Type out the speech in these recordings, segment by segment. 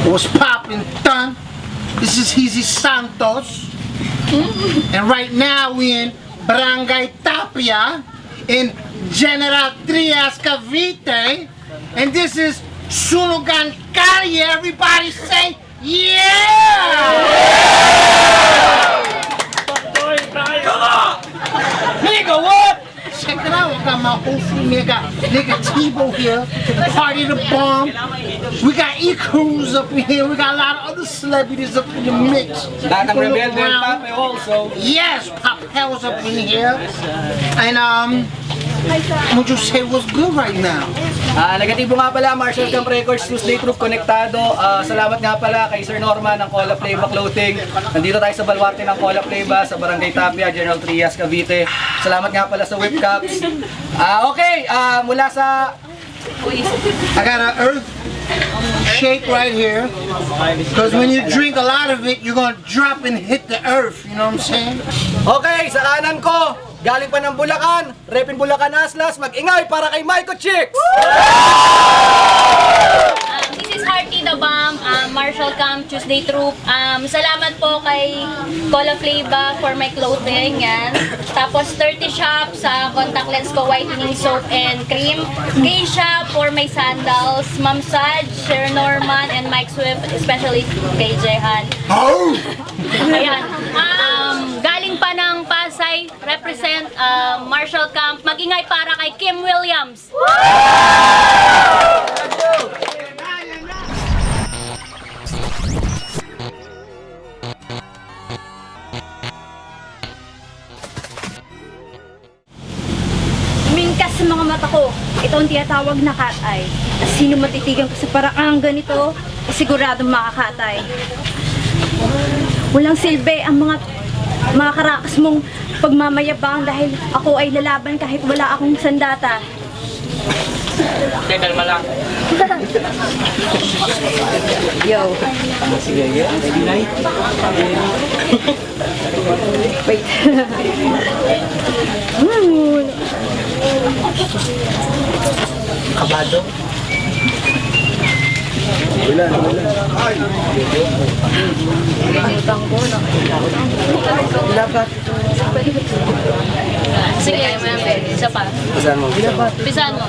What's poppin', son? This is Hizzy Santos. And right now we in Barangay Tapia in General Trias Cavite. And this is Sunugan Calle. Everybody say, yeah! Nigga, what? Check it out. I got my whole crew. I got nigga Tebow here. Party the Bomb. We got E-Cruz up in here. We got a lot of other celebrities up in the mix. Datang Rebel del Pape also. Yes, Papel's up in here. And would you say what's good right now? Negatibo nga pala, Marshall Camp Records, Tuesday Troop Konektado. Salamat nga pala kay Sir Norman ng Cola Pleba Clothing. Nandito tayo sa Baluarte ng Cola Pleba sa Barangay Tapia, General Trias, Cavite. Salamat nga pala sa Whip Caps. Mula sa... I got an earth shake right here. Because when you drink a lot of it, you're gonna drop and hit the earth. You know what I'm saying? Okay, sa kanan ko, galing pa ng Bulacan, Repin Bulacan Aslas, mag-ingay para kay Maiko Chicks! This is Hearty the Bomb, Marshall Camp, Tuesday Troop. Salamat po kay Cola Flava for my clothing. Yan. Tapos 30 Shop sa contact lens ko, whitening soap and cream. Geisha for my sandals. Ma'am Saj, Sir Norman, and Mike Swift, especially kay Jehan. Oh! Ayan. Galing pa ng Pasay, represent Marshall Camp. Mag-ingay para kay Kim Williams. Mingkas sa mga mata ko, ito ang tinatawag na cat eye. At sino matitigan ko sa paraang ganito, siguradong makakatay. Walang silbi ang mga karakas mong pagmamayabang dahil ako ay lalaban kahit wala akong sandata. Kalma lang. Yo. Sige, ready na? Wait. Kabado? Labat. Sige, isa pa. Pasan mo. Pisahan mo.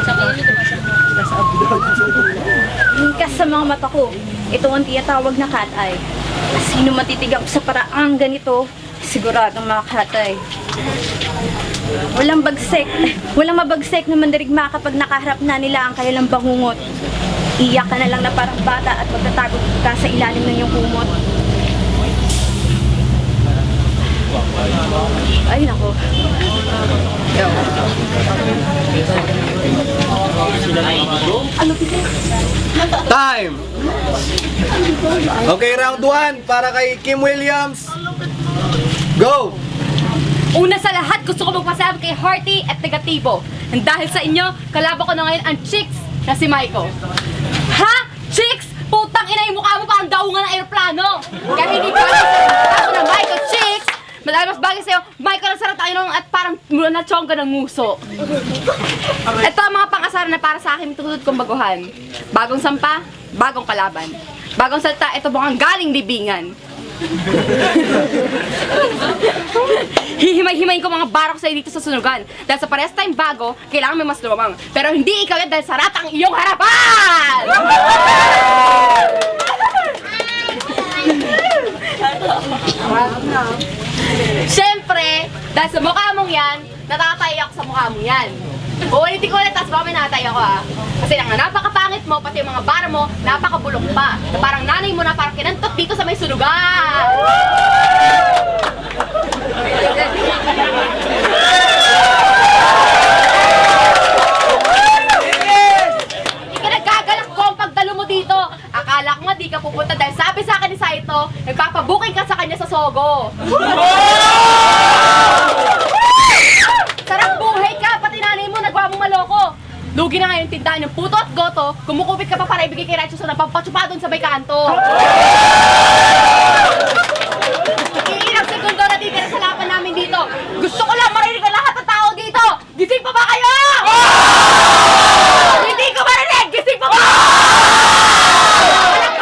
Sa pinili ko ba siya? Mingkas sa mga mata ko, ito ang tinatawag na cat eye. At sino matitigan ko sa paraang ganito, siguradong makakatay. Walang mabagsek na mandirigma kapag nakaharap na nila ang kanilang bangungot. Iyak ka na lang na parang bata at magtatago ka sa ilalim ng iyong kumot. Ay, nako. Time! Okay, round 1 para kay Kim Williams. Go! Una sa lahat, gusto ko magpasalamat kay Hearty at Negatibo. And dahil sa inyo, kalaban ko na ngayon ang chicks na si Maiko. Ha? Chicks? Putang ina yung mukha mo parang daungan ng aeroplano. Kaya hindi ko ako na Maiko, chicks. Madahil mas bagay sa'yo, Maiko lang sarap tayo nung at parang mula na chongga ng nguso. Ito ang mga pang-asaran na para sa akin tutulad kong baguhan. Bagong sampa, bagong kalaban. Bagong salita, ito bukang galing libingan. Hihimay-himayin ko mga barok sa'yo dito sa sunugan. Dahil sa parehas tayong bago, kailangan may mas lumamang. Pero hindi ikaw yan dahil sarat ang iyong harapan! Siyempre, dahil sa mukha mong yan, natatay ako sa mukha mong yan. Uulitin ko ulit, tapos baka may nakatay ako Kasi nga napakapangit mo, pati yung mga bara mo, napakabulok pa. Na parang nanay mo na parang kinantot dito sa may sunugan. Hindi ka nagagalak ko ang pagdalo mo dito. Akala ko nga di ka pupunta dahil sabi sa akin ni Saito, nagpapabuking ka sa kanya sa Sogo. Sarap buhay ka, pati nanay mo nagwa mong maloko. Lugi na ngayon tindahan ng puto at goto, kumukupit ka pa para ibigay kay Racho sa napampatsupa doon sa may kanto. Iilang segundo na titira sa laban namin dito. Gusto ko lang marinig ang lahat ng tao dito. Gising pa ba kayo? Hindi ko marinig! Gising pa ba? Walang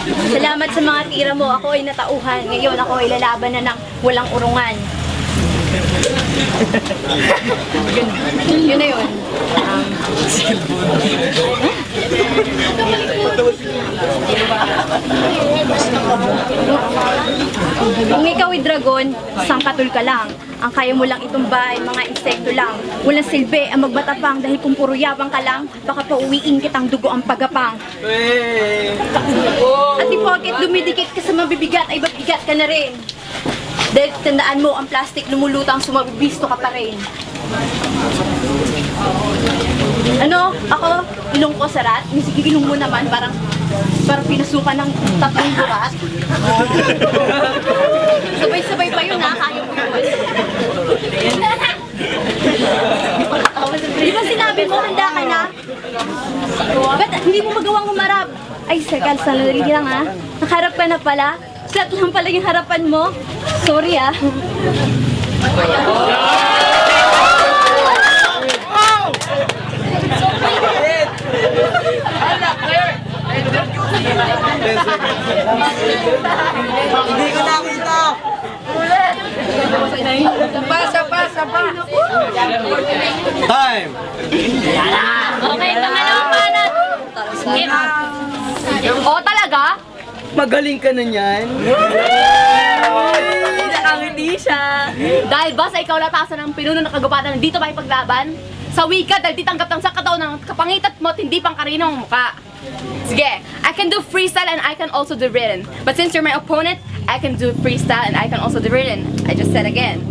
Salamat sa mga tira mo. Ako ay natauhan. Ngayon ako ay lalaban na ng walang urungan. Yun na yun. Kung ikaw ay dragon, sangkatul ka lang. Ang kaya mo lang itumba ay mga insekto lang. Walang silbi ang magmatapang dahil kung puro yabang ka lang, baka pauwiin kitang dugo ang pagapang. At di porket dumidikit ka sa mabibigat ay mabigat ka na rin. Dahil tandaan mo, ang plastic lumulutang sumabibisto ka pa rin. Ano? Ako, ilong ko sarat. Sige, ilong mo naman, parang pinasukan ng 3 bukas. Sabay-sabay pa yun, ha? Kaya mo yun. Di ba sinabi mo, handa ka na? Ba't hindi mo magawang humarap? Ay, Serkal, sanali lang, ha? Nakaharap ka na pala? Flat lang pala yung harapan mo. Sorry, ah. Hindi ko nakita. Time! Okay, pangalawang banat. Skip. O talaga? Magaling ka na niyan. Nakangiti siya. Dahil ba sa ikaw latasan ng pinuno ng kagubatan, dito ba ipaglaban? Sa wika, dahil titanggap ng sakataw ng kapangitat mo at hindi pang karino ang muka. Sige, I can do freestyle and I can also do written. But since you're my opponent, I can do freestyle and I can also do written. I just said again.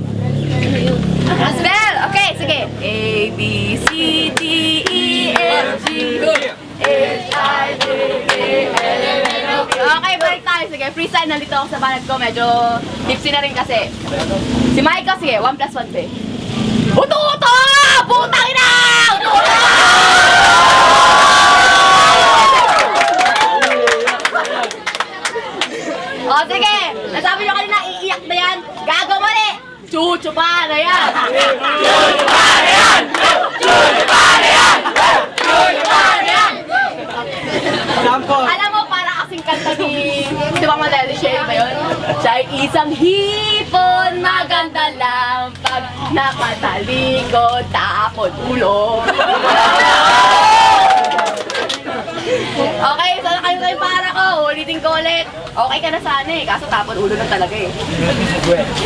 Spell! Okay, sige. A, B, C, D, E, F, G, H, I, J, K, L, M, N, O, P. Okay, balik tayo. Sige, freestyle. Nandito ako sa banat ko. Medyo tipsy na rin kasi. Si Micah, sige, 1 plus 1, be. Uto-uto! Putang ina! Uto-uto! O, sige. Nasabi nyo kanina, iiyak na yan. Gago mali! Chuchu pa na yan! Chuchu pa na yan! Chuchu pa na yan! Chuchu pa na yan! Alam mo, para kasing kanta ni... Di ba Madeleine Shea ba yun? Siya ay isang hipon, maganda lang pag nakatalikod, tapon ulo. Okay, sana kayo tayo para ko. Ulitin ko ulit. Okay ka na sana eh, kaso tapon ulo lang talaga eh.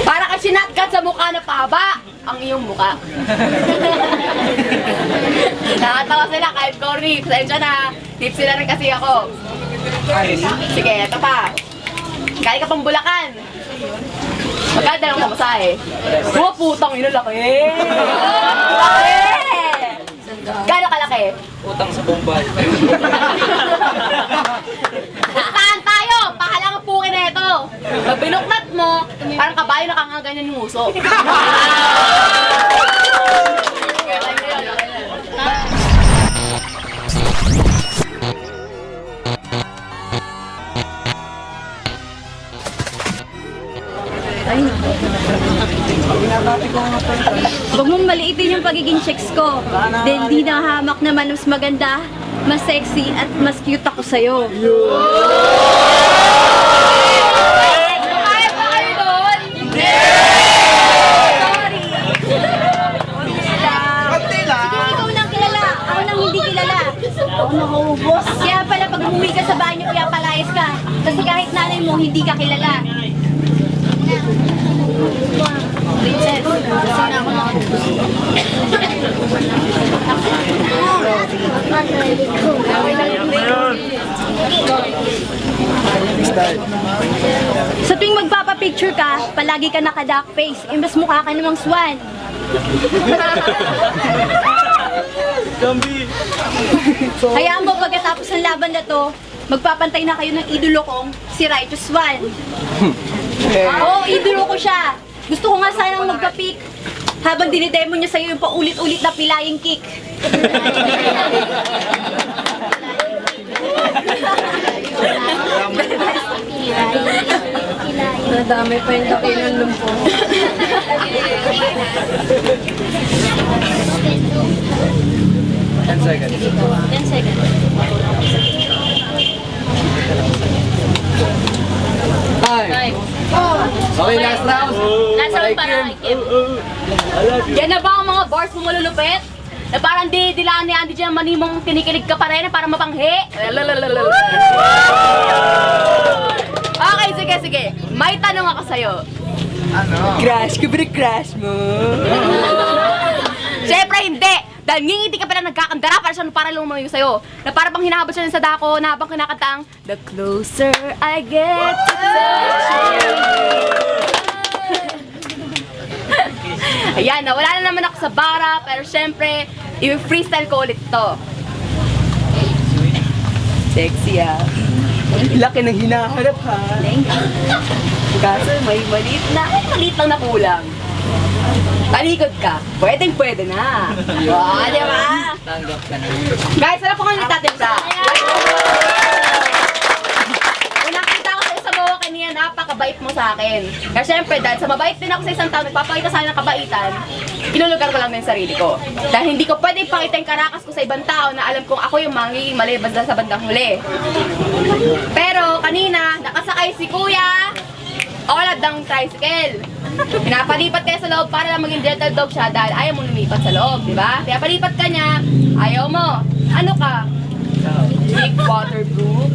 Para ka sinatgat sa mukha na pahaba ang iyong mukha. Nakatawa sila kahit corny. Pasensya na, tipsy na rin kasi ako. Sige, ito pa. Kaya ka pang Bulacan. Magkanda lang sa masahe. Oh, putang ina laki. Laki! Gano'ng kalaki? Utang sa Bombay. Pustahan tayo! Pahalang ang puki na ito! Pag binuklat mo, parang kabayo na kangaganyan yung uso. Huwag mong maliitin yung pagiging chicks ko. Dahil di nahamak naman mas maganda, mas sexy, at mas cute ako sa'yo. Kaya ba kayo doon? Hindi! Sorry! Sige, ikaw nang kilala. Ako nang hindi kilala. Ako makuubos. Kaya pala pag umuwi ka sa banyo, kaya palayas ka. Kasi kahit nanay mo, hindi ka kilala. Princess, kasi na ako nakatubos. Sa tuwing magpapapicture ka, palagi ka naka-duck face. Imbes mukha ka namang swan. Hayaan mo pagkatapos ng laban na to, magpapantay na kayo ng idolo kong si Righteous Swan. Oo, idolo ko siya. Gusto ko nga sanang magka-pick habang dinidemo niya sa'yo yung paulit-ulit na pilaying kick. Nadami pa yung laki ng lumpo. Ten seconds. para kay Kim. Yan na ba ang mga bars mo malulupit? Na parang dilaan ni Andy dyan manimong kinikilig ka pa rin na parang mapanghi. Okay, sige. May tanong ako sa'yo. Crush ko ba crush mo? Siyempre hindi! Dahil ngingiti ka pala nagkakandara para siya para lumayo sa'yo. Na para bang hinahabol siya sa dako na habang kinakanta ang The closer I get to touch you. Ayan, nawala na naman ako sa bara, pero syempre, i-freestyle ko ulit to. Sexy ah. Laki ng hinaharap ha. Kaso may maliit lang na kulang. Talikod ka, pwede na. Oh, di ba? Tanggap ka na. Guys, ano po kami nagtatimsa? Unang kita ko sa isa mo kanina, napakabait mo sa akin. Kaya syempre, dahil sa mabait din ako sa isang tao, nagpapakita sa akin ng kabaitan, ilulugar ko lang din yung sarili ko. Dahil hindi ko pwede ipakita yung karakas ko sa ibang tao na alam kong ako yung magiging mali basta sa bandang huli. Pero kanina, nakasakay si Kuya, olad ng tricycle. Pinapalipat kaya sa loob para lang maging gentle dog siya dahil ayaw mo lumipat sa loob, di ba? Pinapalipat ka niya, ayaw mo. Ano ka? Chick waterproof.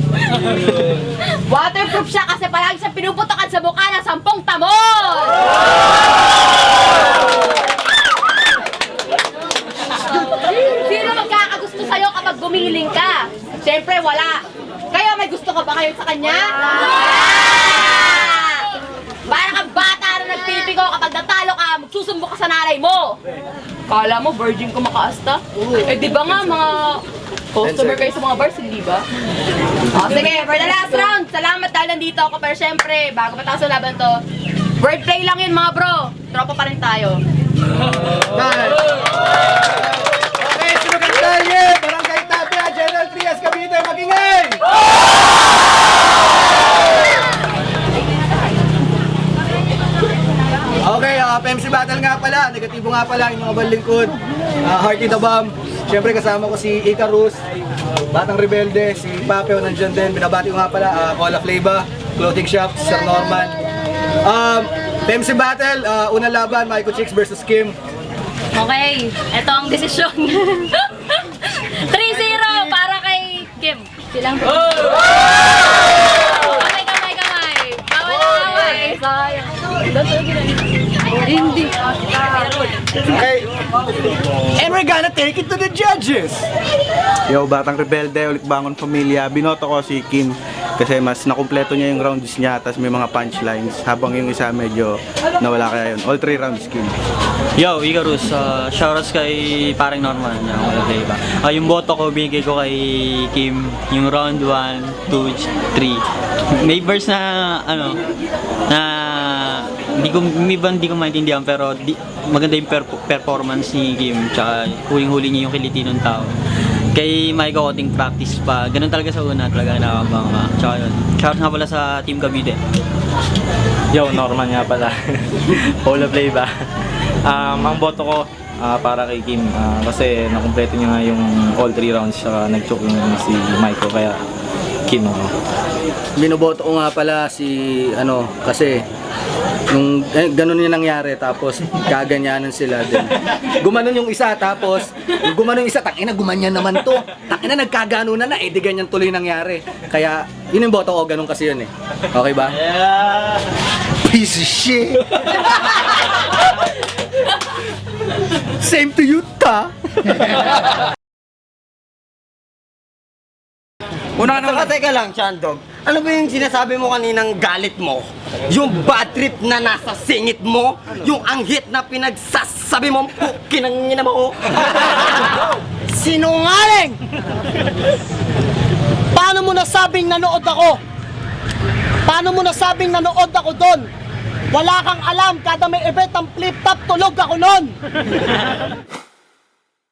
Waterproof siya kasi palagi siyang pinuputokan sa mukha ng 10 tamon! Sino magkakagusto sa'yo kapag gumiling ka? Siyempre, wala. Kayo, may gusto ka ba kayo sa kanya? Para kang bata na nagpipigo kapag natalo ka, magsusumbo ka sa nanay mo. Kala mo, virgin ko makaasta? Eh, di ba nga, mga customer kayo sa mga bars, hindi ba? O, sige, for the last round, salamat dahil nandito ako. Pero syempre, bago matapos ang laban to, wordplay lang yun mga bro. Tropa pa rin tayo. Okay, sunugan tayo! Barangay Tapia, General Trias, Cavite, magingay! Okay, PMC battle nga pala, negatibo nga pala yung mga balingkod. Hearty the Bomb. Siyempre kasama ko si Icarus, Batang Rebelde, si Papeo nandiyan din. Binabati ko nga pala, Cola Flavor, Clothing Shop, Sir Norman. PMC battle, unang laban, Maiko Chicks versus Kim. Okay, ito ang desisyon. 3-0 para kay Kim. Silang kamay. Bawal na kamay. Hindi. Okay. And we're gonna take it to the judges. Yo, Batang Rebelde, Ulit Bangon Pamilya. Binoto ko si Kim kasi mas nakumpleto niya yung rounds niya, tapos may mga punchlines, habang yung isa medyo nawala kaya yun. All 3 rounds, Kim. Yo, Icarus, shoutouts kay parang Norman. Yung boto ko, binigay ko kay Kim, yung round 1, 2, 3. May verse na, hindi ko maintindihan, pero maganda yung performance ni Kim, tsaka huling-huli niya yung kiliti ng tao. Kay Mike Oting practice pa, ganun talaga sa una, talaga nakabanga. Tsaka yun, shoutouts nga pala sa Team Cavite. Yo, Norman nga pala. Polo play ba? Ang boto ko para kay Kim kasi nakumpleto niya nga yung all 3 rounds siya nag-choke yung si Maiko kaya Kim ako. Binoboto ko nga pala si kasi nung ganun yung nangyari tapos kaganyanan sila din. Gumanon yung isa tapos gumanon yung isa, tangina gumanyan naman to. Tangina nagkagano na di ganyan tuloy nangyari. Kaya yun yung boto ko, ganun kasi yun eh. Okay ba? Yeah. Piece of shit. Same to you, ta. Teka lang, Chandog. Ano ba yung sinasabi mo kaninang galit mo? Yung bad trip na nasa singit mo? Yung anghit na pinagsasabi mo? Kinangina mo? Sinungaling! Paano mo nasabing nanood ako? Paano mo nasabing nanood ako doon? Wala kang alam, kada may event ang flip-top, tulog ako noon!